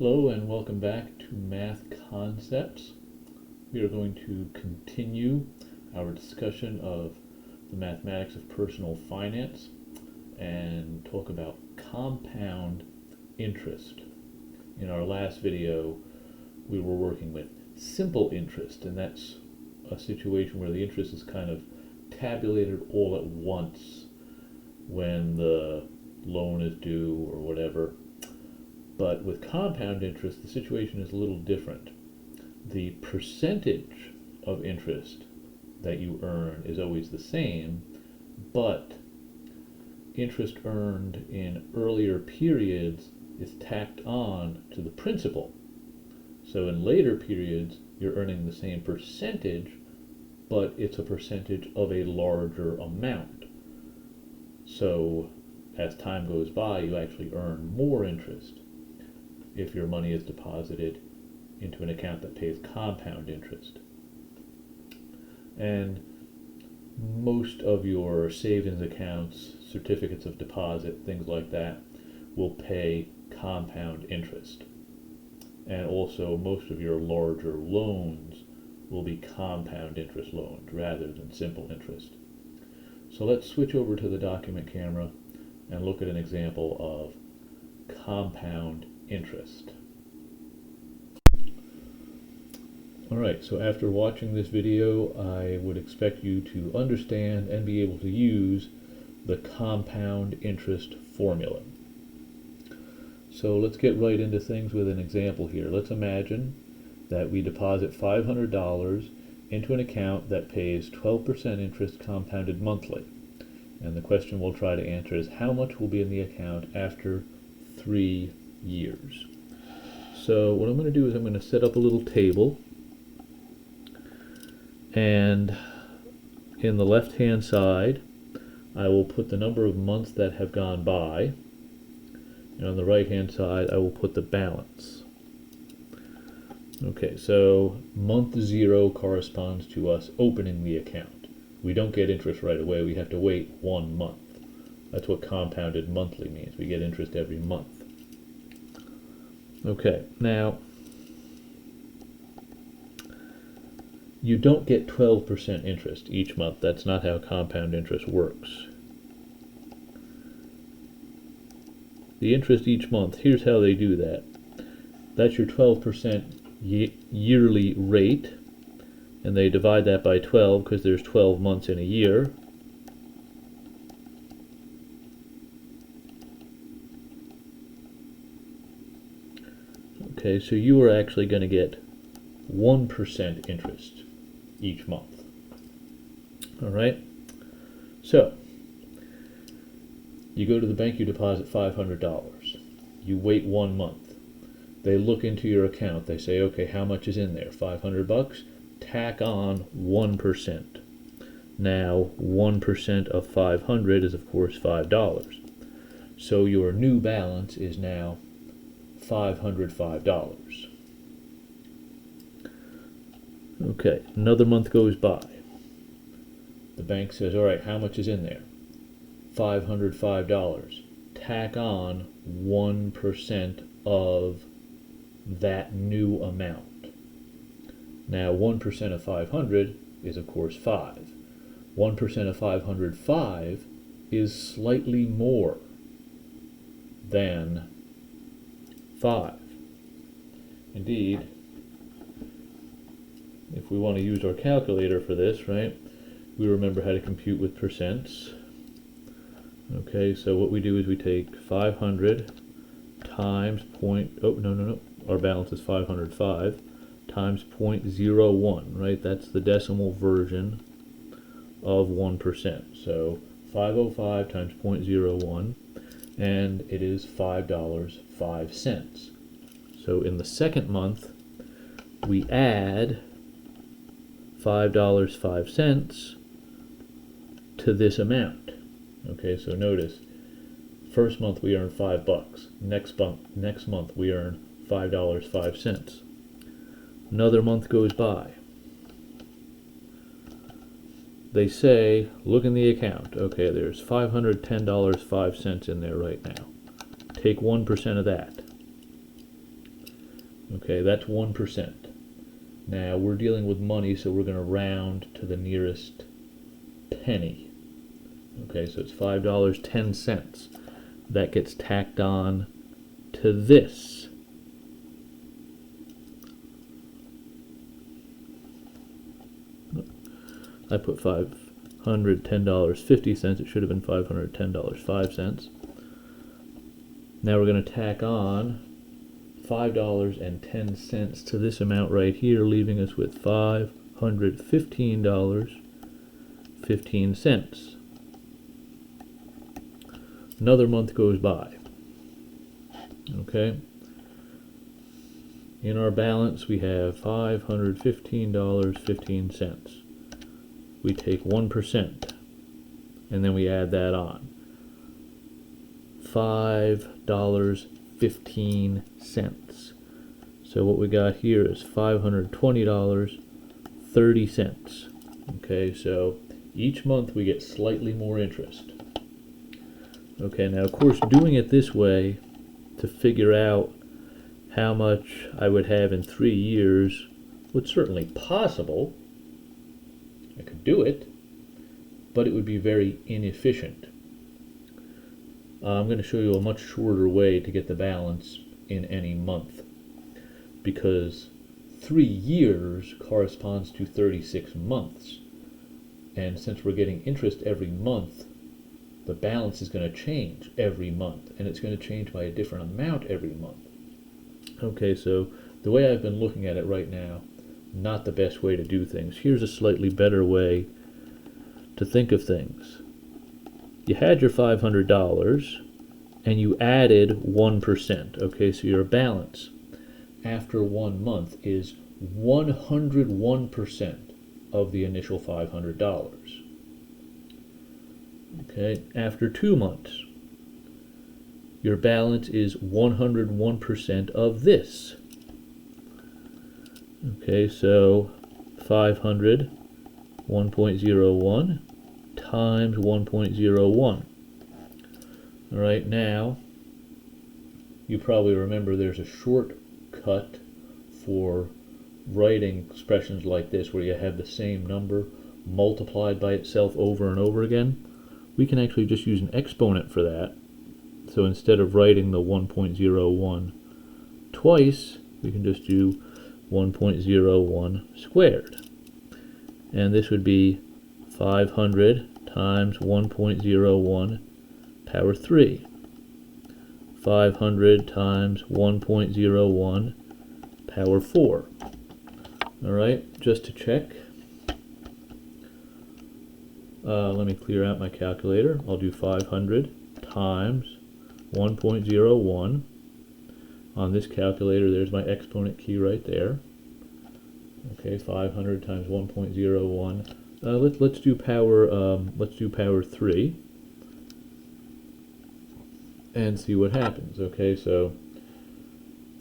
Hello and welcome back to Math Concepts. We are going to continue our discussion of the mathematics of personal finance and talk about compound interest. In our last video, we were working with simple interest, and that's a situation where the interest is kind of tabulated all at once when the loan is due or whatever. But with compound interest, the situation is a little different. The percentage of interest that you earn is always the same, but interest earned in earlier periods is tacked on to the principal. So in later periods, you're earning the same percentage, but it's a percentage of a larger amount. So as time goes by, you actually earn more interest if your money is deposited into an account that pays compound interest. And most of your savings accounts, certificates of deposit, things like that, will pay compound interest. And also most of your larger loans will be compound interest loans rather than simple interest. So let's switch over to the document camera and look at an example of compound interest. Alright, so after watching this video, I would expect you to understand and be able to use the compound interest formula. So let's get right into things with an example here. Let's imagine that we deposit $500 into an account that pays 12% interest compounded monthly. And the question we'll try to answer is how much will be in the account after 3 years. So what I'm going to do is I'm going to set up a little table, and in the left hand side I will put the number of months that have gone by, and on the right hand side I will put the balance. Okay, so month 0 corresponds to us opening the account. We don't get interest right away, we have to wait 1 month. That's what compounded monthly means. We get interest every month. Okay, now you don't get 12% interest each month. That's not how compound interest works. The interest each month, here's how they do that. That's your 12% yearly rate, and they divide that by 12 because there's 12 months in a year. Okay, so you are actually going to get 1% interest each month. Alright, so you go to the bank, you deposit $500. You wait 1 month. They look into your account, they say, okay, how much is in there? 500 bucks? Tack on 1%. Now, 1% of 500 is of course $5. So your new balance is now $505. Okay, another month goes by. The bank says, all right, how much is in there? $505. Tack on 1% of that new amount. Now, 1% of 500 is, of course, 5. 1% of 505 is slightly more than 5. Indeed, if we want to use our calculator for this, right, we remember how to compute with percents. Okay, so what we do is we take 500 times our balance is 505 times 0.01, right? That's the decimal version of 1%. So 505 times 0.01, and it is $5.05. So in the second month, we add $5.05 to this amount. Okay, so notice, first month we earn $5. Next month we earn $5.05. Another month goes by. They say, look in the account. Okay, there's $510.05 in there right now. Take 1% of that. Okay, that's 1%. Now we're dealing with money, so we're going to round to the nearest penny. Okay, so it's $5.10. That gets tacked on to this. I put $510.50. It should have been $510.05. Now we're going to tack on $5.10 to this amount right here, leaving us with $515.15. Another month goes by. Okay. In our balance, we have $515.15. We take 1%, and then we add that on. $5.15. So what we got here is $520.30. Okay, so each month we get slightly more interest. Okay, now of course doing it this way to figure out how much I would have in 3 years was certainly possible. I could do it, but it would be very inefficient. I'm going to show you a much shorter way to get the balance in any month, because 3 years corresponds to 36 months, and since we're getting interest every month, the balance is going to change every month, and it's going to change by a different amount every month. Okay, so the way I've been looking at it right now, not the best way to do things. Here's a slightly better way to think of things. You had your $500 and you added 1%. Okay, so your balance after 1 month is 101% of the initial $500. Okay, after 2 months, your balance is 101% of this. Okay, so 500, 1.01 times 1.01. All right, now you probably remember there's a shortcut for writing expressions like this where you have the same number multiplied by itself over and over again. We can actually just use an exponent for that. So instead of writing the 1.01 twice, we can just do 1.01 squared. And this would be 500 times 1.01 power 3. 500 times 1.01 power 4. Alright, just to check, let me clear out my calculator. I'll do 500 times 1.01. On this calculator, there's my exponent key right there. Okay, 500 times 1.01. Let's do power 3 and see what happens. Okay, so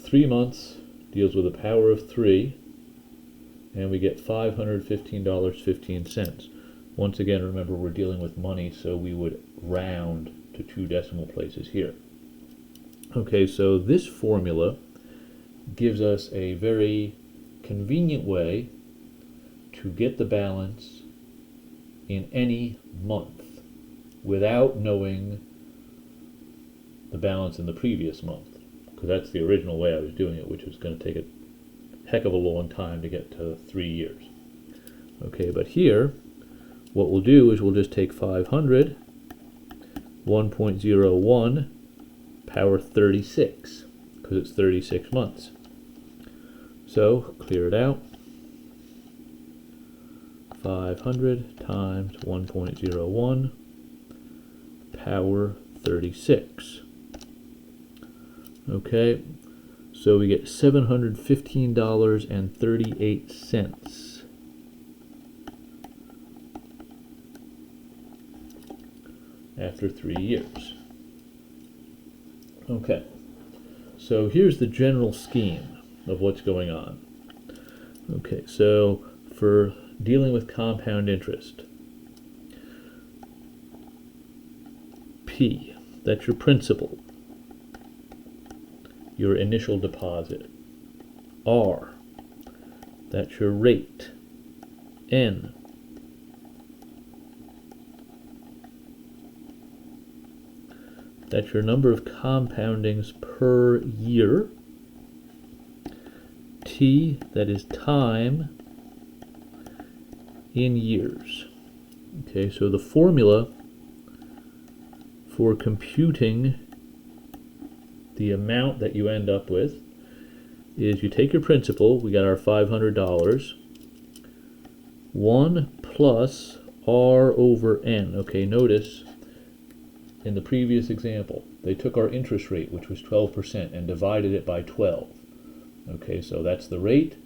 3 months deals with a power of 3, and we get $515.15. Once again, remember we're dealing with money, so we would round to 2 decimal places here. Okay, so this formula gives us a very convenient way to get the balance in any month without knowing the balance in the previous month, because that's the original way I was doing it, which was going to take a heck of a long time to get to 3 years. Okay, but here what we'll do is we'll just take 500, 1.01 power 36, because it's 36 months. So clear it out. 500 times 1.01 power 36. Okay, so we get $715.38 after 3 years. Okay, so here's the general scheme of what's going on. Okay, so for dealing with compound interest, P, that's your principal, your initial deposit. R, that's your rate. N, that's your number of compoundings per year. T, that is time in years. Okay, so the formula for computing the amount that you end up with is you take your principal, we got our $500, 1 plus R over N. Okay, notice in the previous example, they took our interest rate, which was 12%, and divided it by 12. Okay, so that's the rate.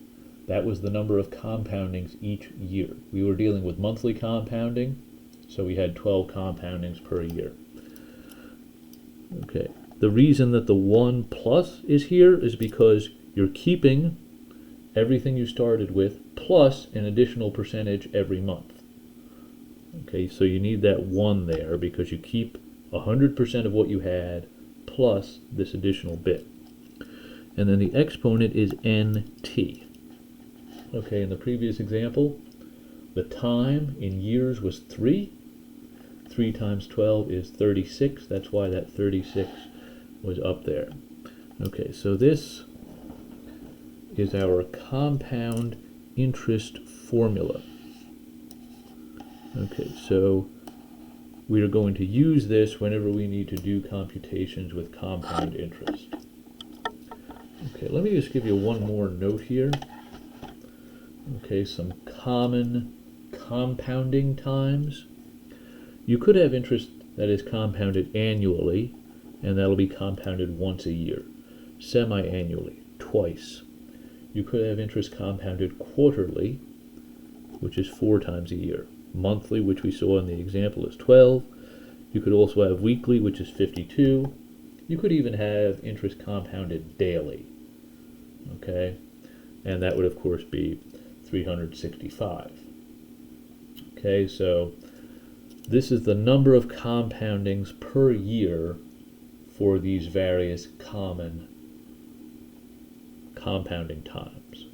That was the number of compoundings each year. We were dealing with monthly compounding, so we had 12 compoundings per year. Okay, the reason that the 1 plus is here is because you're keeping everything you started with plus an additional percentage every month. Okay, so you need that 1 there because you keep 100% of what you had plus this additional bit. And then the exponent is NT. Okay, in the previous example, the time in years was 3. 3 times 12 is 36. That's why that 36 was up there. Okay, so this is our compound interest formula. Okay, so we are going to use this whenever we need to do computations with compound interest. Okay, let me just give you one more note here. Okay, some common compounding times. You could have interest that is compounded annually, and that'll be compounded once a year. Semi-annually, twice. You could have interest compounded quarterly, which is 4 times a year. Monthly, which we saw in the example, is 12. You could also have weekly, which is 52. You could even have interest compounded daily. Okay, and that would of course be 365. Okay, so this is the number of compoundings per year for these various common compounding times.